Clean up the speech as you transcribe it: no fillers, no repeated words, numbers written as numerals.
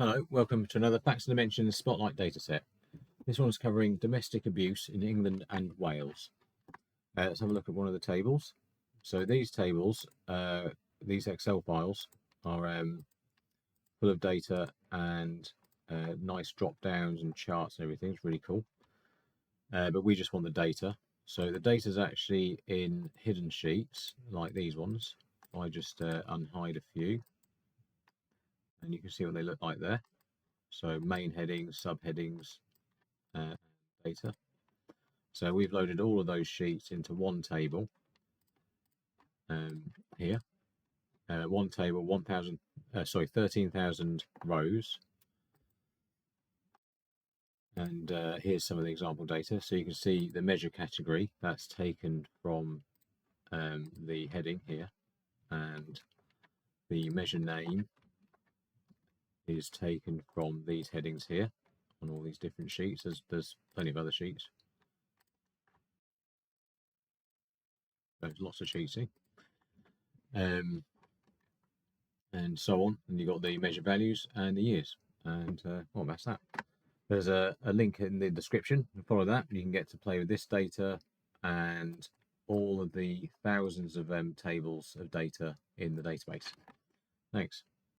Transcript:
Hello, welcome to another Facts and Dimensions Spotlight Dataset. This one's covering domestic abuse in England and Wales. Let's have a look at one of the tables. So these tables, these Excel files, are full of data and nice drop downs and charts and everything. It's really cool. But we just want the data. So the data is actually in hidden sheets like these ones. I just unhide a few, and you can see what they look like there. So main headings, subheadings, data. So we've loaded all of those sheets into one table here. One table, 13,000 rows. And here's some of the example data. So you can see the measure category that's taken from the heading here, and the measure name is taken from these headings here on all these different sheets. There's plenty of other sheets. There's lots of sheets here. And so on, and you've got the measure values and the years, and well, that's that. There's a link in the description. Follow that, you can get to play with this data and all of the thousands of tables of data in the database. Thanks.